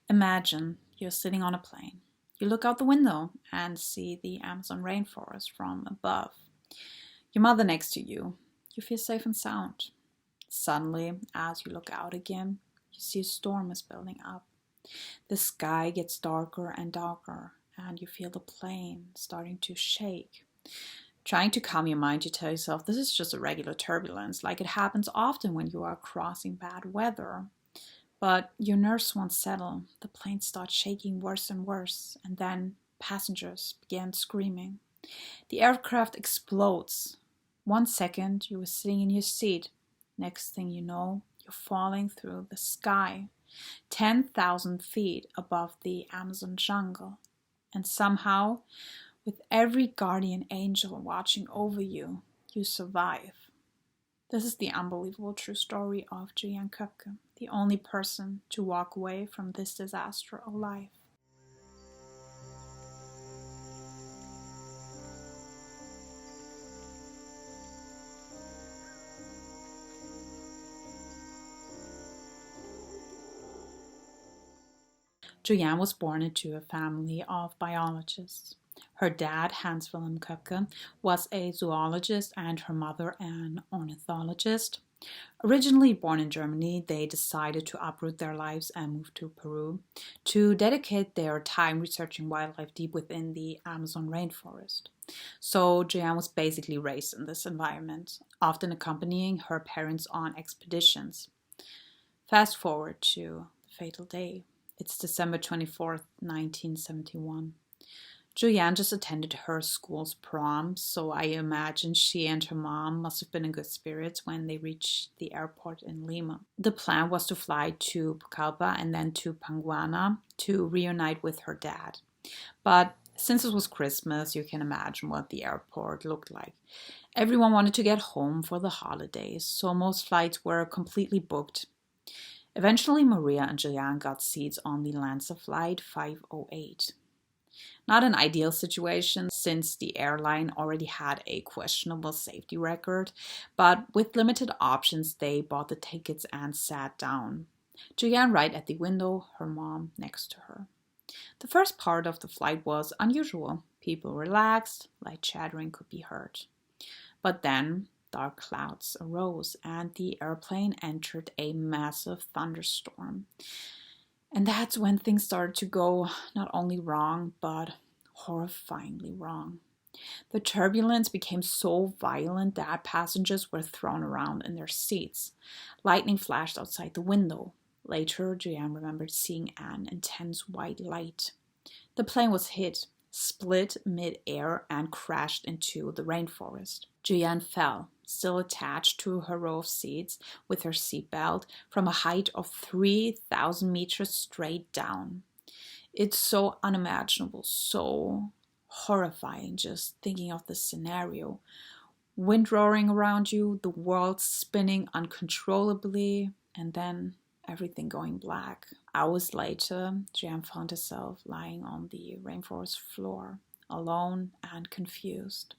Imagine you're sitting on a plane. You look out the window and see the Amazon rainforest from above. Your mother next to you. You feel safe and sound. Suddenly, as you look out again, you see a storm is building up. The sky gets darker and darker, and you feel the plane starting to shake. Trying to calm your mind, you tell yourself this is just a regular turbulence, like it happens often when you are crossing bad weather. But your nerves won't settle. The plane starts shaking worse and worse, and then passengers began screaming. The aircraft explodes. 1 second, you were sitting in your seat. Next thing you know, you're falling through the sky, 10,000 feet above the Amazon jungle. And somehow, with every guardian angel watching over you, you survive. This is the unbelievable true story of Juliane Koepcke, the only person to walk away from this disaster alive. Juliane was born into a family of biologists. Her dad, Hans Wilhelm Koepcke, was a zoologist and her mother an ornithologist. Originally born in Germany, they decided to uproot their lives and move to Peru to dedicate their time researching wildlife deep within the Amazon rainforest. So Juliane was basically raised in this environment, often accompanying her parents on expeditions. Fast forward to the fatal day. It's December 24th, 1971. Juliane just attended her school's prom, so I imagine she and her mom must have been in good spirits when they reached the airport in Lima. The plan was to fly to Pucallpa and then to Panguana to reunite with her dad. But since it was Christmas, you can imagine what the airport looked like. Everyone wanted to get home for the holidays, so most flights were completely booked. Eventually, Maria and Juliane got seats on the Lancer Flight 508. Not an ideal situation since the airline already had a questionable safety record, but with limited options, they bought the tickets and sat down. Juliane right at the window, her mom next to her. The first part of the flight was unusual. People relaxed, light chattering could be heard. But then dark clouds arose and the airplane entered a massive thunderstorm. And that's when things started to go not only wrong, but horrifyingly wrong. The turbulence became so violent that passengers were thrown around in their seats. Lightning flashed outside the window. Later, Juliane remembered seeing an intense white light. The plane was hit, split mid-air, and crashed into the rainforest. Juliane fell, still attached to her row of seats with her seatbelt, from a height of 3,000 meters straight down. It's so unimaginable, so horrifying just thinking of this scenario. Wind roaring around you, the world spinning uncontrollably, and then everything going black. Hours later, Juliane found herself lying on the rainforest floor, alone and confused.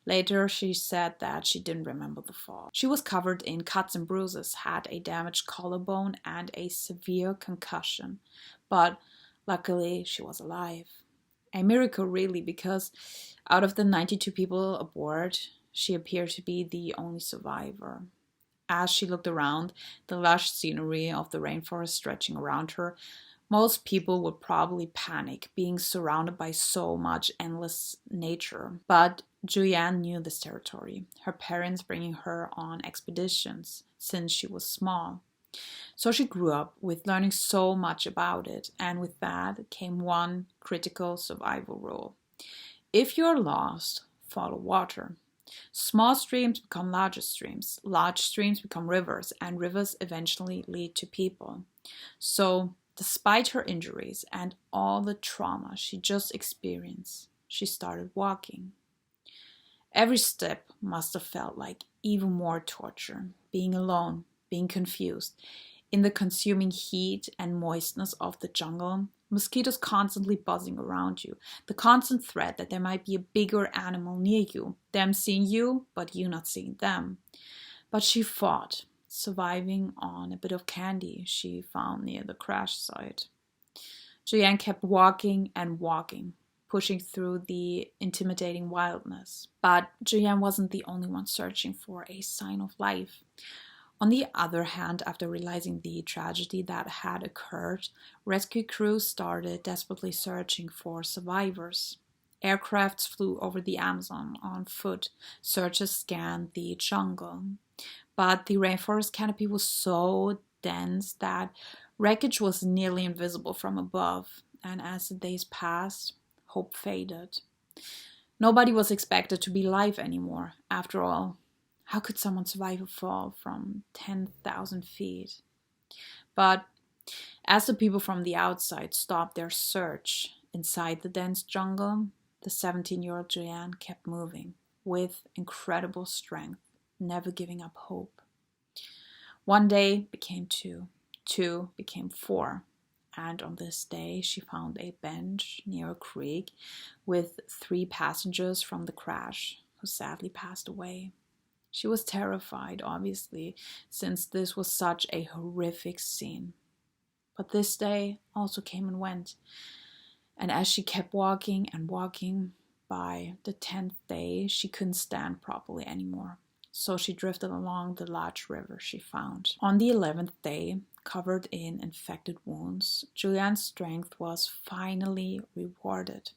Later, she said that she didn't remember the fall. She was covered in cuts and bruises, had a damaged collarbone and a severe concussion. But luckily, she was alive. A miracle, really, because out of the 92 people aboard, she appeared to be the only survivor. As she looked around, the lush scenery of the rainforest stretching around her, most people would probably panic, being surrounded by so much endless nature. But Juliane knew this territory, her parents bringing her on expeditions since she was small. So she grew up with learning so much about it, and with that came one critical survival rule. If you're lost, follow water. Small streams become larger streams, large streams become rivers, and rivers eventually lead to people. So, despite her injuries and all the trauma she just experienced, she started walking. Every step must have felt like even more torture, being alone, being confused. In the consuming heat and moistness of the jungle, mosquitoes constantly buzzing around you, the constant threat that there might be a bigger animal near you, them seeing you, but you not seeing them. But she fought, surviving on a bit of candy she found near the crash site. Juliane kept walking and walking, pushing through the intimidating wildness. But Juliane wasn't the only one searching for a sign of life. On the other hand, after realizing the tragedy that had occurred, rescue crews started desperately searching for survivors. Aircrafts flew over the Amazon on foot. Searchers scanned the jungle. But the rainforest canopy was so dense that wreckage was nearly invisible from above. And as the days passed, hope faded. Nobody was expected to be alive anymore. After all, how could someone survive a fall from 10,000 feet? But as the people from the outside stopped their search inside the dense jungle, the 17-year-old Juliane kept moving with incredible strength, never giving up hope. One day became two, two became four, and on this day she found a bench near a creek with 3 passengers from the crash who sadly passed away. She was terrified, obviously, since this was such a horrific scene. But this day also came and went, and as she kept walking and walking, by the 10th day she couldn't stand properly anymore. So she drifted along the large river she found. On the 11th day, covered in infected wounds, Juliane's strength was finally rewarded.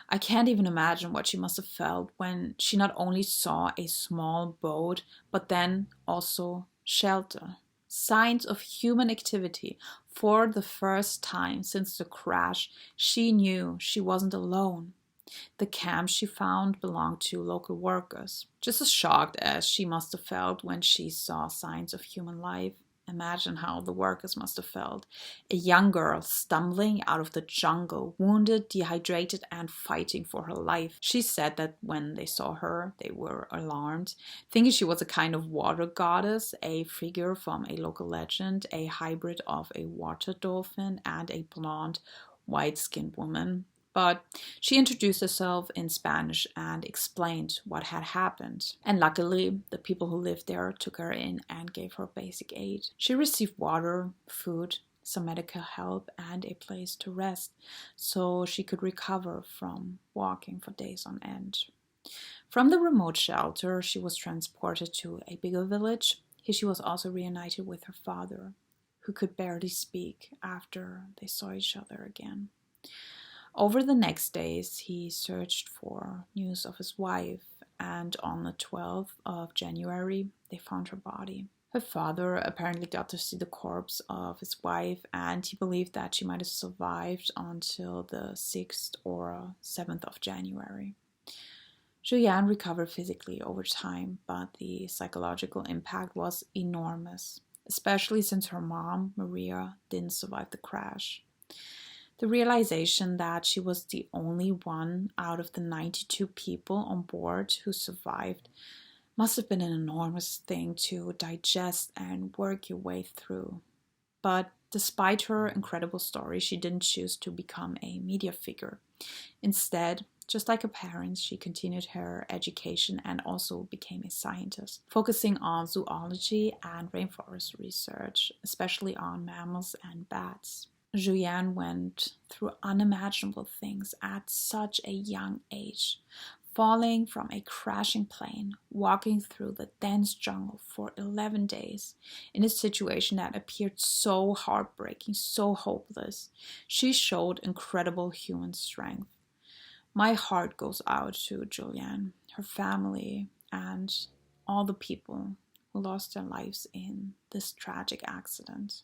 I can't even imagine what she must have felt when she not only saw a small boat, but then also shelter. Signs of human activity. For the first time since the crash, she knew she wasn't alone. The camp she found belonged to local workers. Just as shocked as she must have felt when she saw signs of human life, imagine how the workers must have felt. A young girl stumbling out of the jungle, wounded, dehydrated, and fighting for her life. She said that when they saw her, they were alarmed, thinking she was a kind of water goddess, a figure from a local legend, a hybrid of a water dolphin and a blonde, white-skinned woman. But she introduced herself in Spanish and explained what had happened. And luckily, the people who lived there took her in and gave her basic aid. She received water, food, some medical help, and a place to rest, so she could recover from walking for days on end. From the remote shelter, she was transported to a bigger village. Here she was also reunited with her father, who could barely speak after they saw each other again. Over the next days, he searched for news of his wife, and on the 12th of January, they found her body. Her father apparently got to see the corpse of his wife, and he believed that she might have survived until the 6th or 7th of January. Juliane recovered physically over time, but the psychological impact was enormous, especially since her mom, Maria, didn't survive the crash. The realization that she was the only one out of the 92 people on board who survived must have been an enormous thing to digest and work your way through. But despite her incredible story, she didn't choose to become a media figure. Instead, just like her parents, she continued her education and also became a scientist, focusing on zoology and rainforest research, especially on mammals and bats. Juliane went through unimaginable things at such a young age, falling from a crashing plane, walking through the dense jungle for 11 days in a situation that appeared so heartbreaking, so hopeless. She showed incredible human strength. My heart goes out to Juliane, her family, and all the people who lost their lives in this tragic accident.